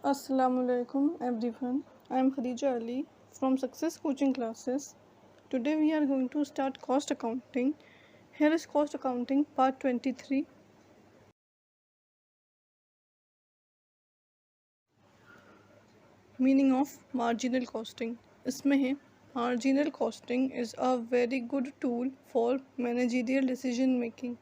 Assalamualaikum everyone. I am Khadija Ali from Success Coaching Classes. Today we are going to start cost accounting. Here is cost accounting part 23. Meaning of marginal costing. इसमें है marginal costing is a very good tool for managerial decision making.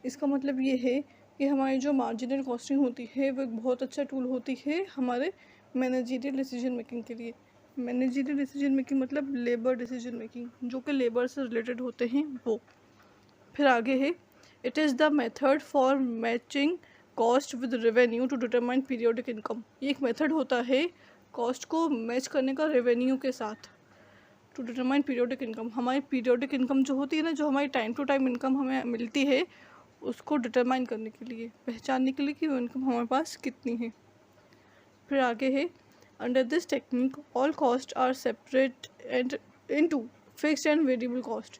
इसका मतलब ये है कि हमारी जो marginal costing होती है वो एक बहुत अच्छा टूल होती है हमारे मैनेजरियल डिसीजन मेकिंग के लिए। मैनेजरियल डिसीजन मेकिंग मतलब लेबर डिसीजन मेकिंग जो कि लेबर से रिलेटेड होते हैं वो। फिर आगे है it is the method for matching cost with revenue to determine periodic income. ये एक मेथड होता है कॉस्ट को मैच करने का रेवेन्यू के साथ टू डिटरमाइन पीरियोडिक इनकम। हमारी पीरियोडिक इनकम जो होती है ना, जो हमारी टाइम टू टाइम इनकम हमें मिलती है उसको डिटरमाइन करने के लिए, पहचानने के लिए कि वो इनकम हमारे पास कितनी है। फिर आगे है under this technique all cost are separated into fixed and variable cost.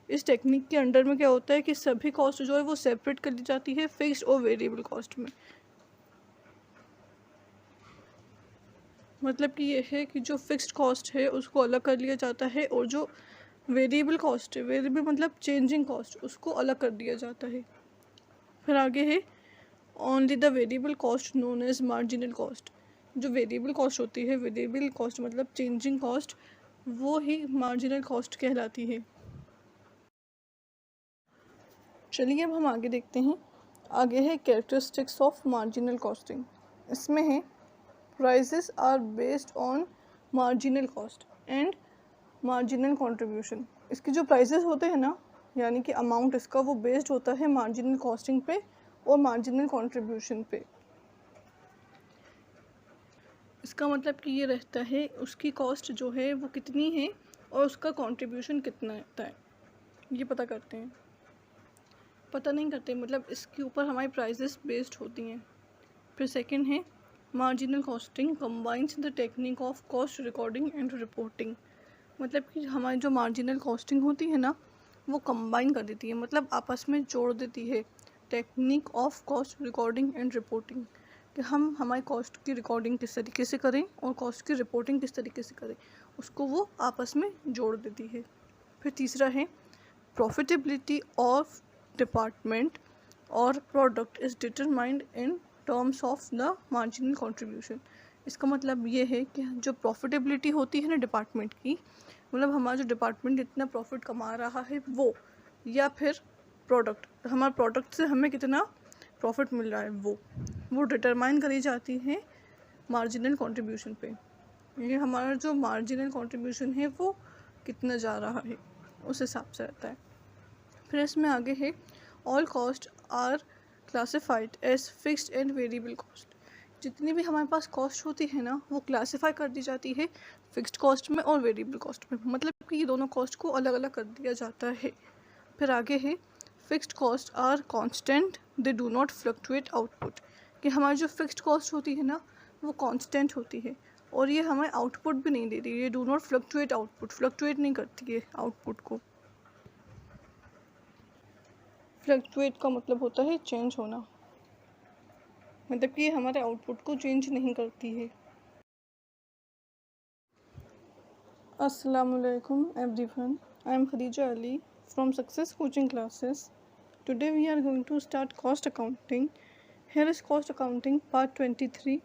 इस टेक्निक के अंडर में क्या होता है कि सभी कॉस्ट जो है वो सेपरेट कर दी जाती है फिक्स्ड और वेरिएबल कॉस्ट में। मतलब कि ये है कि जो फिक्स्ड कॉस्ट है उसको अलग कर लिया जाता है और जो वेरिएबल कॉस्ट है, वेरिएबल मतलब चेंजिंग कॉस्ट, उसको अलग कर दिया जाता है। फिर आगे है only the variable cost known as marginal cost. जो वेरिएबल कॉस्ट होती है, वेरिएबल कॉस्ट मतलब चेंजिंग कॉस्ट, वो ही मार्जिनल कॉस्ट कहलाती है। चलिए अब हम आगे देखते हैं। आगे है कैरेक्टरिस्टिक्स ऑफ मार्जिनल कॉस्टिंग। इसमें है prices are based on marginal cost and marginal contribution. इसके जो प्राइसेस होते हैं ना, यानी कि अमाउंट इसका, वो बेस्ड होता है मार्जिनल कॉस्टिंग पे और मार्जिनल कंट्रीब्यूशन पे। इसका मतलब कि ये रहता है उसकी कॉस्ट जो है वो कितनी है और उसका कंट्रीब्यूशन कितना रहता है, ये पता करते हैं। पता नहीं करते मतलब इसके ऊपर हमारी प्राइसेस बेस्ड होती हैं। फिर सेकंड है marginal costing combines the technique of cost recording and reporting. मतलब कि हमारी जो मार्जिनल कॉस्टिंग होती है ना, वो कंबाइन कर देती है, मतलब आपस में जोड़ देती है technique of cost recording and reporting, कि हम हमारी कॉस्ट की रिकॉर्डिंग किस तरीके से करें और कॉस्ट की रिपोर्टिंग किस तरीके से करें, उसको वो आपस में जोड़ देती है। फिर तीसरा है प्रॉफिटेबिलिटी ऑफ डिपार्टमेंट और product is determined in terms of the marginal contribution. इसका मतलब ये है कि जो प्रॉफिटेबिलिटी होती है ना डिपार्टमेंट की, मतलब हमारा जो डिपार्टमेंट इतना प्रॉफिट कमा रहा है वो, या फिर प्रोडक्ट, हमारे प्रोडक्ट से हमें कितना प्रॉफिट मिल रहा है वो डिटरमाइन करी जाती है मार्जिनल कंट्रीब्यूशन पे। ये हमारा जो मार्जिनल कंट्रीब्यूशन है वो कितना जा रहा है उस हिसाब से रहता है। फिर इसमें आगे है all cost are classified as fixed and variable cost. जितनी भी हमारे पास कॉस्ट होती है ना, वो क्लासिफाई कर दी जाती है फिक्स्ड कॉस्ट में और वेरिएबल कॉस्ट में, मतलब कि ये दोनों कॉस्ट को अलग अलग कर दिया जाता है। फिर आगे है fixed cost are constant, they do not fluctuate output. कि हमारी जो फिक्स्ड कॉस्ट होती है ना वो कांस्टेंट होती है और ये हमें आउटपुट भी नहीं देती, ये do not fluctuate output, fluctuate नहीं करती है आउटपुट को। फ्लक्चुएट का मतलब होता है चेंज होना, मतलब कि ये हमारे आउटपुट को चेंज नहीं करती है। Assalamualaikum everyone. I am Khadija Ali from Success Coaching Classes. Today we are going to start cost accounting. Here is cost accounting part 23.